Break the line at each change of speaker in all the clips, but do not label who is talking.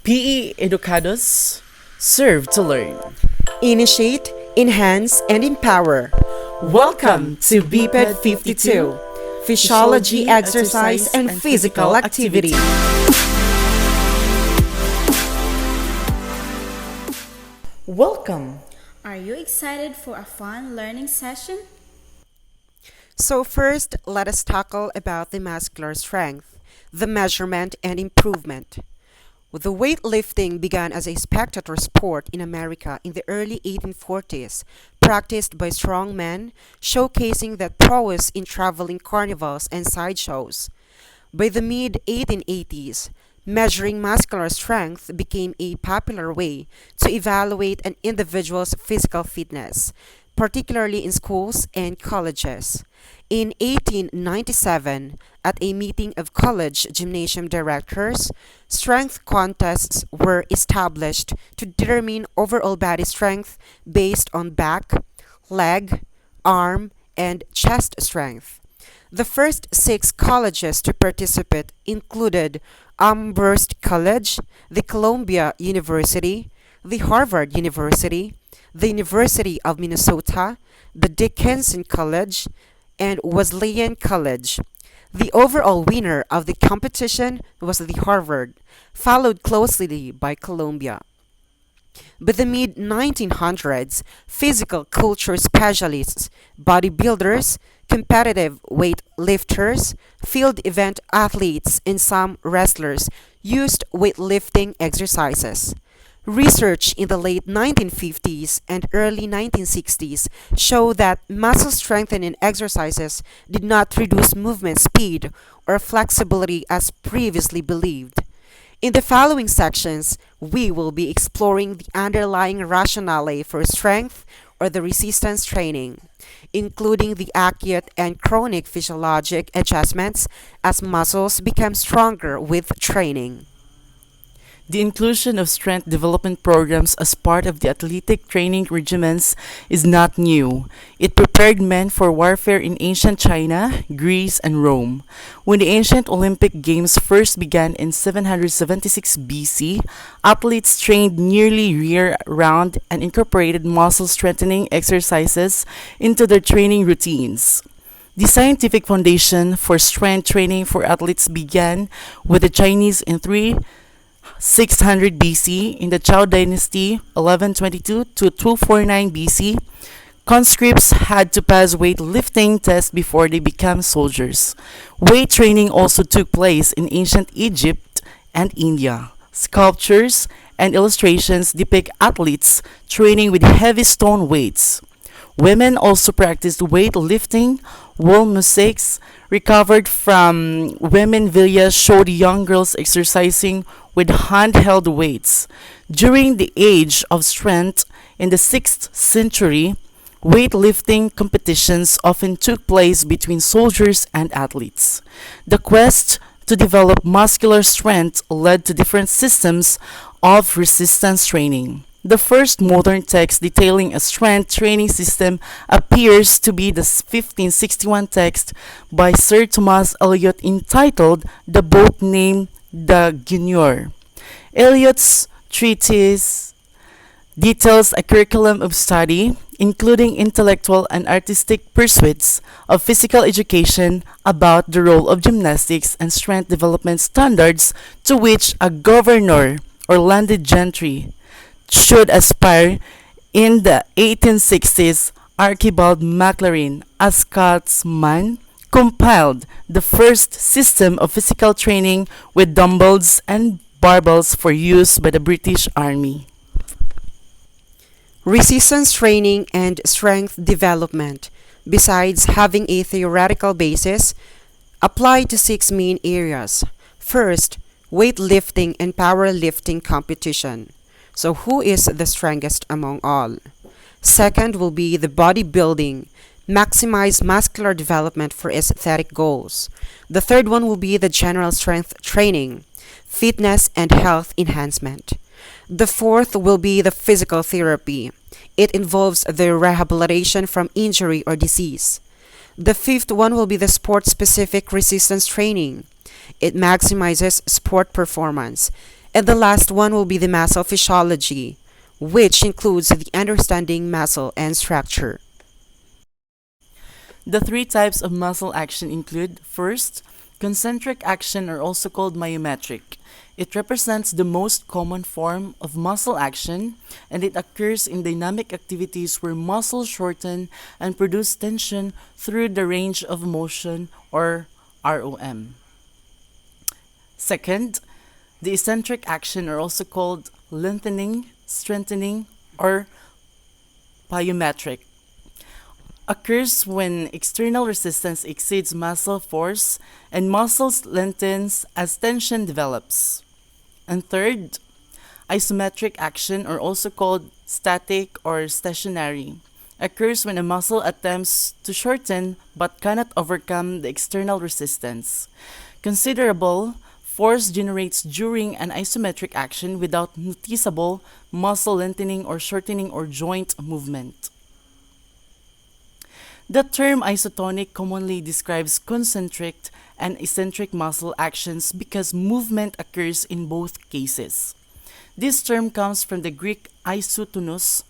PE Educados serve to learn.
Initiate, enhance, and empower.
Welcome to BPED 52,
Physiology, Exercise, and Physical Activity.
Welcome.
Are you excited for a fun learning session?
So first, let us tackle about the muscular strength, the measurement and improvement. The weightlifting began as a spectator sport in America in the early 1840s, practiced by strong men, showcasing their prowess in traveling carnivals and sideshows. By the mid-1880s, measuring muscular strength became a popular way to evaluate an individual's physical fitness, particularly in schools and colleges. In 1897, at a meeting of college gymnasium directors, strength contests were established to determine overall body strength based on back, leg, arm, and chest strength. The first 6 colleges to participate included Amherst College, the Columbia University, the Harvard University, the University of Minnesota, the Dickinson College, and Wesleyan College. The overall winner of the competition was the Harvard, followed closely by Columbia. By the mid-1900s, physical culture specialists, bodybuilders, competitive weight lifters, field event athletes, and some wrestlers used weightlifting exercises. Research in the late 1950s and early 1960s showed that muscle strengthening exercises did not reduce movement speed or flexibility as previously believed. In the following sections, we will be exploring the underlying rationale for strength or the resistance training, including the acute and chronic physiologic adjustments as muscles become stronger with training.
The inclusion of strength development programs as part of the athletic training regimens is not new. It prepared men for warfare in ancient China, Greece, and Rome. When the ancient Olympic Games first began in 776 BC, athletes trained nearly year-round and incorporated muscle strengthening exercises into their training routines. The scientific foundation for strength training for athletes began with the Chinese in 600 BC in the Zhou Dynasty, 1122 to 249 BC. Conscripts had to pass weightlifting tests before they became soldiers. Weight training also took place in ancient Egypt and India. Sculptures and illustrations depict athletes training with heavy stone weights. Women also practiced weightlifting. Wall mosaics recovered from women villas showed young girls exercising with handheld weights. During the Age of Strength in the 6th century, weightlifting competitions often took place between soldiers and athletes. The quest to develop muscular strength led to different systems of resistance training. The first modern text detailing a strength training system appears to be the 1561 text by Sir Thomas Elyot entitled The Book Named the Guigneur. Elyot's treatise details a curriculum of study, including intellectual and artistic pursuits of physical education about the role of gymnastics and strength development standards to which a governor or landed gentry should aspire. In the 1860s, Archibald Maclaurin, a Scotsman, compiled the first system of physical training with dumbbells and barbells for use by the British Army.
Resistance training and strength development, besides having a theoretical basis, apply to 6 main areas. First, weightlifting and powerlifting competition. So who is the strongest among all? Second will be the bodybuilding, maximize muscular development for aesthetic goals. The third one will be the general strength training, fitness and health enhancement. The fourth will be the physical therapy. It involves the rehabilitation from injury or disease. The fifth one will be the sport-specific resistance training. It maximizes sport performance. And the last one will be the muscle physiology, which includes the understanding muscle and structure.
The three types of muscle action include: first, concentric action, or also called myometric. It represents the most common form of muscle action, and it occurs in dynamic activities where muscles shorten and produce tension through the range of motion, or ROM. Second, the eccentric action, or also called lengthening, strengthening, or plyometric, occurs when external resistance exceeds muscle force and muscles lengthens as tension develops. And third, isometric action, or also called static or stationary, occurs when a muscle attempts to shorten but cannot overcome the external resistance. Considerable force generates during an isometric action without noticeable muscle lengthening or shortening or joint movement. The term isotonic commonly describes concentric and eccentric muscle actions because movement occurs in both cases. This term comes from the Greek isotonus,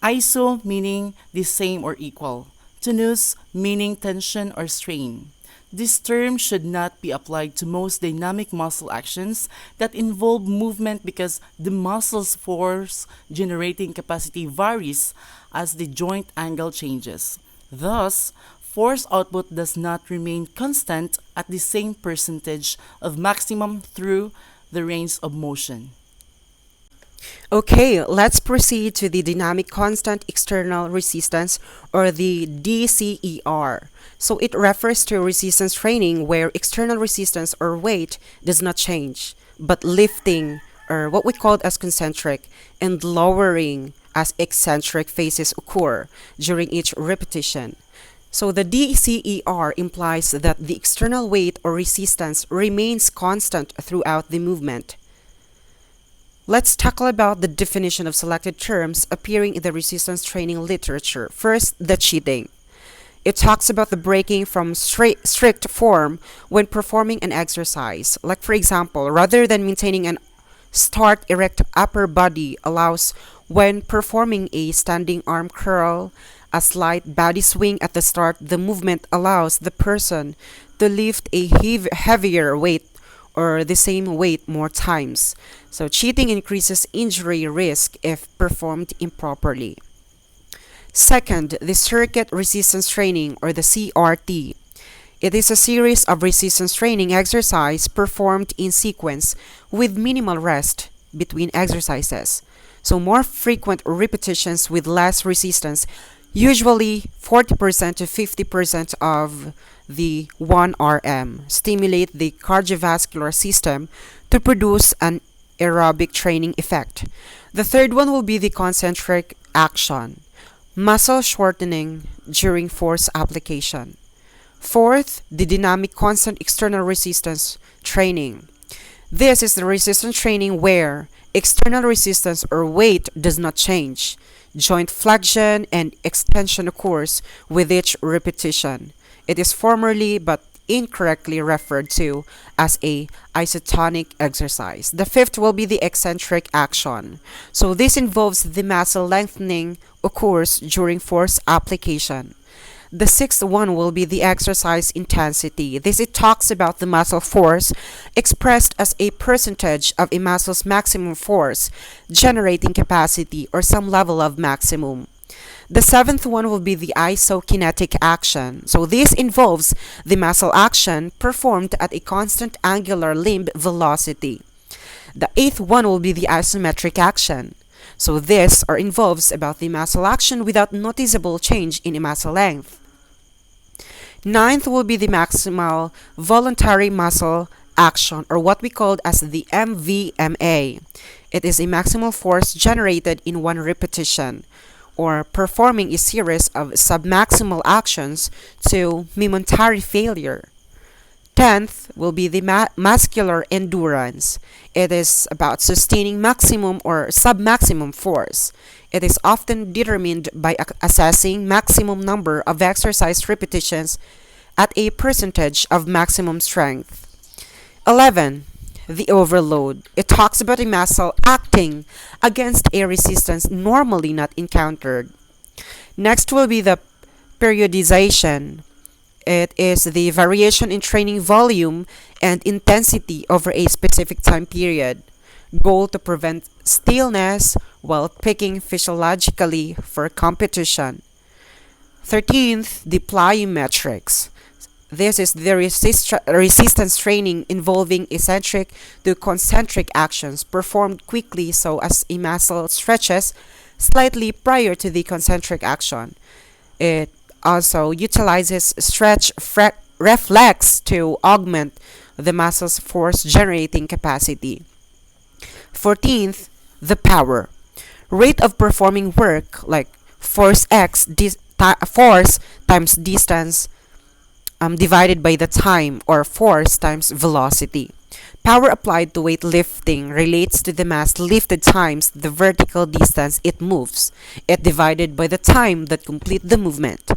iso meaning the same or equal, tonus meaning tension or strain. This term should not be applied to most dynamic muscle actions that involve movement because the muscle's force generating capacity varies as the joint angle changes. Thus, force output does not remain constant at the same percentage of maximum through the range of motion.
Okay, let's proceed to the dynamic constant external resistance, or the DCER. So it refers to resistance training where external resistance or weight does not change, but lifting, or what we call as concentric, and lowering as eccentric phases occur during each repetition. So the DCER implies that the external weight or resistance remains constant throughout the movement. Let's tackle about the definition of selected terms appearing in the resistance training literature. First, the cheating. It talks about the breaking from strict form when performing an exercise. Like for example, rather than maintaining an start erect upper body allows when performing a standing arm curl, a slight body swing at the start, the movement allows the person to lift a heavier weight or the same weight more times. So cheating increases injury risk if performed improperly. Second, the circuit resistance training, or the CRT. It is a series of resistance training exercise performed in sequence with minimal rest between exercises. So more frequent repetitions with less resistance, usually 40% to 50% of the 1 RM, stimulate the cardiovascular system to produce an aerobic training effect. The third one will be the concentric action, muscle shortening during force application. Fourth, the dynamic constant external resistance training. This is the resistance training where external resistance or weight does not change. Joint flexion and extension occurs with each repetition. It is formerly but incorrectly referred to as a isotonic exercise. The fifth will be the eccentric action. So this involves the muscle lengthening occurs during force application. The sixth one will be the exercise intensity. This it talks about the muscle force expressed as a percentage of a muscle's maximum force generating capacity or some level of maximum. The seventh one will be the isokinetic action. So this involves the muscle action performed at a constant angular limb velocity. The eighth one will be the isometric action. So this involves about the muscle action without noticeable change in muscle length. Ninth will be the maximal voluntary muscle action, or what we call as the MVMA. It is a maximal force generated in one repetition, or performing a series of submaximal actions to momentary failure. 10th will be the muscular endurance. It is about sustaining maximum or submaximum force. It is often determined by assessing maximum number of exercise repetitions at a percentage of maximum strength. 11. the overload. It talks about a muscle acting against a resistance normally not encountered. Next will be the periodization. It is the variation in training volume and intensity over a specific time period. Goal to prevent stillness while peaking physiologically for competition. 13th, the plyometrics. This is the resistance training involving eccentric to concentric actions performed quickly so as a muscle stretches slightly prior to the concentric action. It also utilizes reflex to augment the muscle's force generating capacity. 14th, the power. Rate of performing work like force times distance divided by the time, or force times velocity. Power applied to weightlifting relates to the mass lifted times the vertical distance it moves. It divided by the time that complete the movement.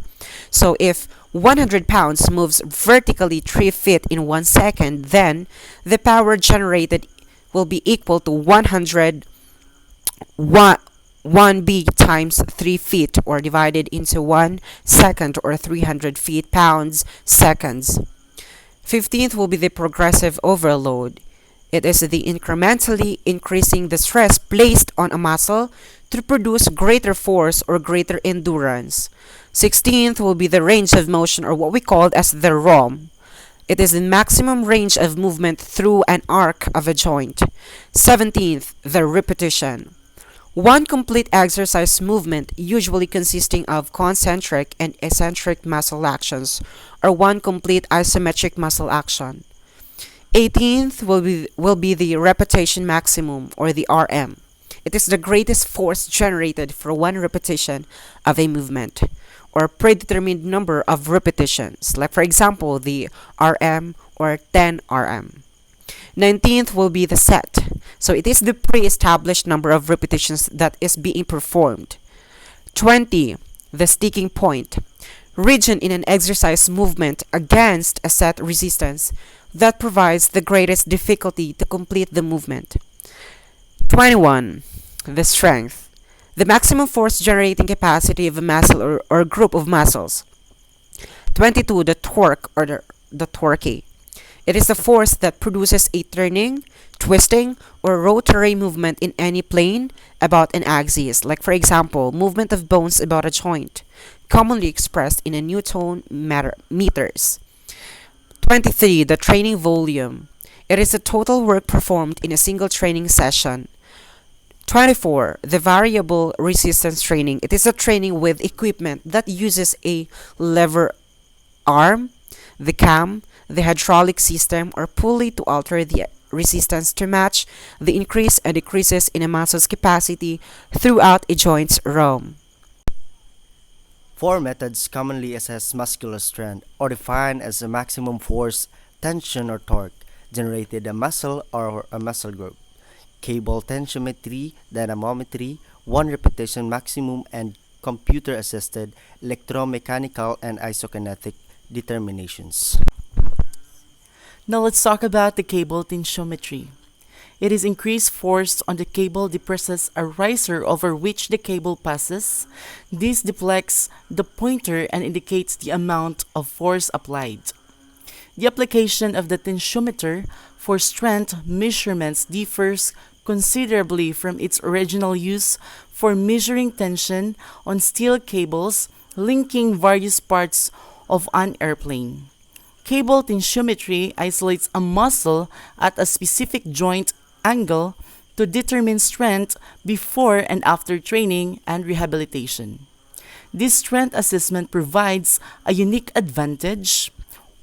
So if 100 pounds moves vertically 3 feet in 1 second, then the power generated will be equal to 1b times 3 feet, or divided into 1 second, or 300 feet pounds seconds. 15th will be the progressive overload. It is the incrementally increasing the stress placed on a muscle to produce greater force or greater endurance. 16th will be the range of motion, or what we call as the ROM. It is the maximum range of movement through an arc of a joint. 17th, the repetition. One complete exercise movement, usually consisting of concentric and eccentric muscle actions, or one complete isometric muscle action. 18th will be the repetition maximum, or the RM. It is the greatest force generated for one repetition of a movement, or predetermined number of repetitions, like for example the RM or 10 RM. 19th will be the set. So it is the pre-established number of repetitions that is being performed. 20. The sticking point. Region in an exercise movement against a set resistance that provides the greatest difficulty to complete the movement. 21. The strength. The maximum force generating capacity of a muscle or group of muscles. 22. The torque, or the torque. It is the force that produces a turning, twisting, or rotary movement in any plane about an axis, like for example, movement of bones about a joint, commonly expressed in a Newton meters. 23. The training volume. It is the total work performed in a single training session. 24. The variable resistance training. It is a training with equipment that uses a lever arm, the cam, the hydraulic system, or pulley to alter the resistance to match the increase and decreases in a muscle's capacity throughout a joint's ROM.
4 methods commonly assess muscular strength, or defined as the maximum force, tension, or torque generated a muscle or a muscle group. Cable tensiometry, dynamometry, 1 repetition maximum, and computer-assisted electromechanical and isokinetic determinations.
Now let's talk about the cable tensiometry. It is increased force on the cable depresses a riser over which the cable passes. This deflects the pointer and indicates the amount of force applied. The application of the tensiometer for strength measurements differs considerably from its original use for measuring tension on steel cables linking various parts of an airplane. Cable tensiometry isolates a muscle at a specific joint angle to determine strength before and after training and rehabilitation. This strength assessment provides a unique advantage.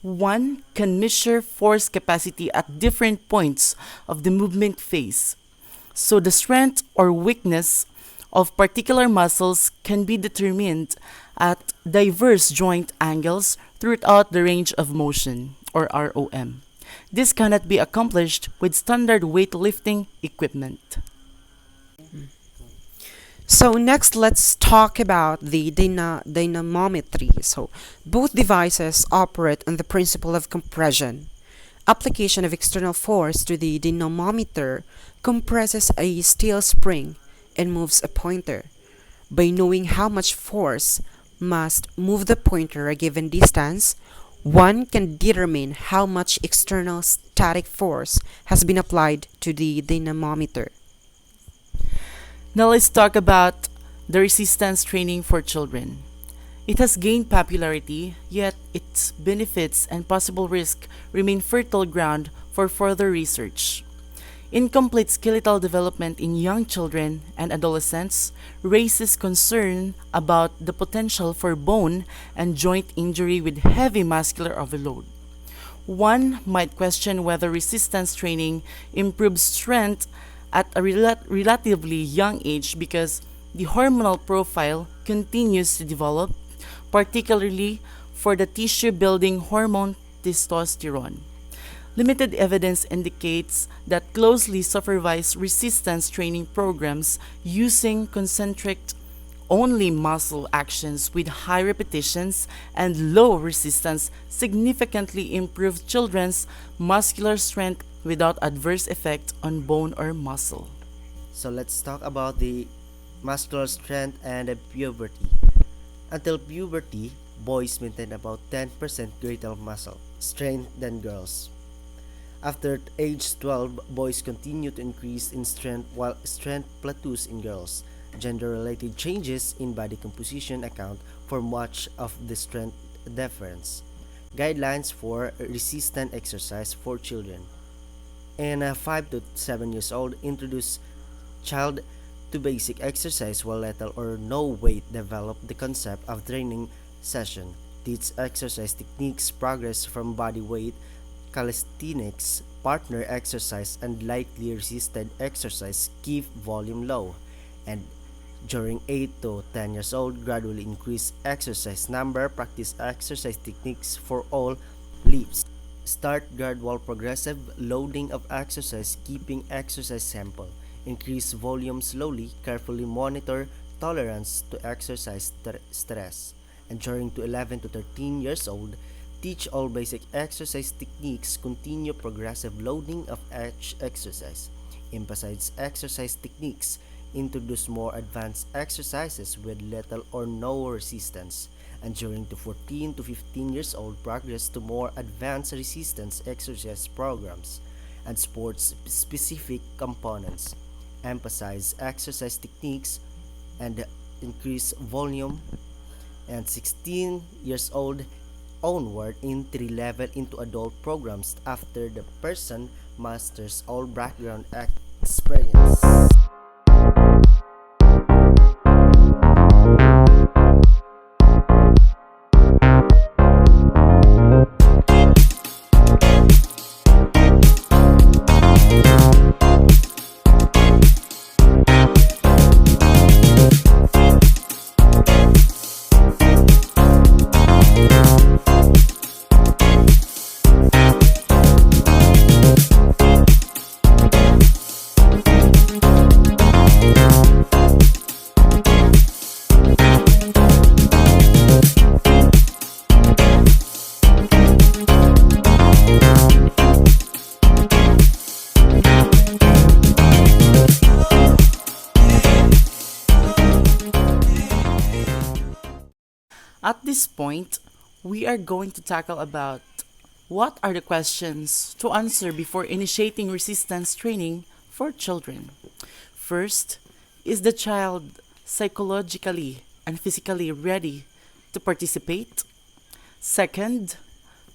One can measure force capacity at different points of the movement phase, so the strength or weakness of particular muscles can be determined at diverse joint angles throughout the range of motion, or ROM. This cannot be accomplished with standard weightlifting equipment.
So next, let's talk about the dynamometry. So both devices operate on the principle of compression. application of external force to the dynamometer compresses a steel spring and moves a pointer. By knowing how much force must move the pointer a given distance, one can determine how much external static force has been applied to the dynamometer.
Now let's talk about the resistance training for children. It has gained popularity, yet its benefits and possible risk remain fertile ground for further research. Incomplete skeletal development in young children and adolescents raises concern about the potential for bone and joint injury with heavy muscular overload. One might question whether resistance training improves strength at a relatively young age because the hormonal profile continues to develop, particularly for the tissue building hormone testosterone. Limited evidence indicates that closely supervised resistance training programs using concentric only muscle actions with high repetitions and low resistance significantly improve children's muscular strength without adverse effect on bone or muscle.
So let's talk about the muscular strength and the puberty. Until puberty, boys maintain about 10% greater muscle strength than girls. After age 12, boys continue to increase in strength while strength plateaus in girls. Gender-related changes in body composition account for much of the strength difference. Guidelines for resistant exercise for children. In 5 to 7 years old, introduce child to basic exercise while little or no weight. Develop the concept of training session. Teach exercise techniques, progress from body weight, calisthenics, partner exercise, and lightly resisted exercise. Keep volume low. And during 8 to 10 years old, gradually increase exercise number. Practice exercise techniques for all lifts. Start gradual progressive loading of exercise, keeping exercise simple. Increase volume slowly, carefully monitor tolerance to exercise stress. And during to 11 to 13 years old, teach all basic exercise techniques, continue progressive loading of each exercise. Emphasize exercise techniques, introduce more advanced exercises with little or no resistance. And during to 14 to 15 years old, progress to more advanced resistance exercise programs and sports specific components. Emphasize exercise techniques and increase volume. And 16 years old onward, entry level into adult programs after the person masters all background experience.
At this point, we are going to tackle about what are the questions to answer before initiating resistance training for children. First, is the child psychologically and physically ready to participate? Second,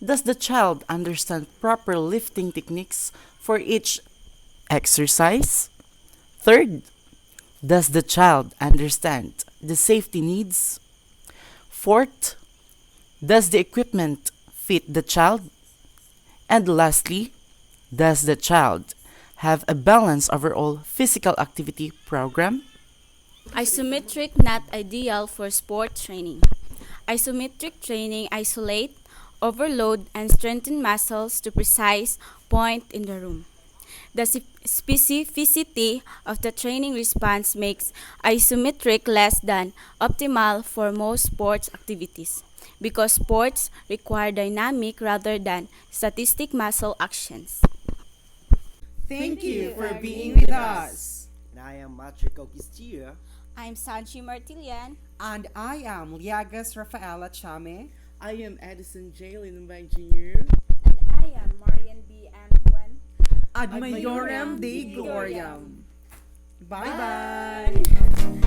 does the child understand proper lifting techniques for each exercise? Third, does the child understand the safety needs? Fourth, does the equipment fit the child? And lastly, does the child have a balanced overall physical activity program?
Isometric not ideal for sport training. Isometric training isolate, overload, and strengthen muscles to precise point in the room. The specificity of the training response makes isometric less than optimal for most sports activities. because sports require dynamic rather than statistic muscle actions.
Thank you for being with us.
And I am Matrico Castillo.
I'm Sanchi Martilian.
And I am Liagas Rafaela Chame.
I am Edison J. Lindenberg Jr.
And I am Marian B. M. Juan.
Ad Maiorem Dei Gloriam. Bye-bye.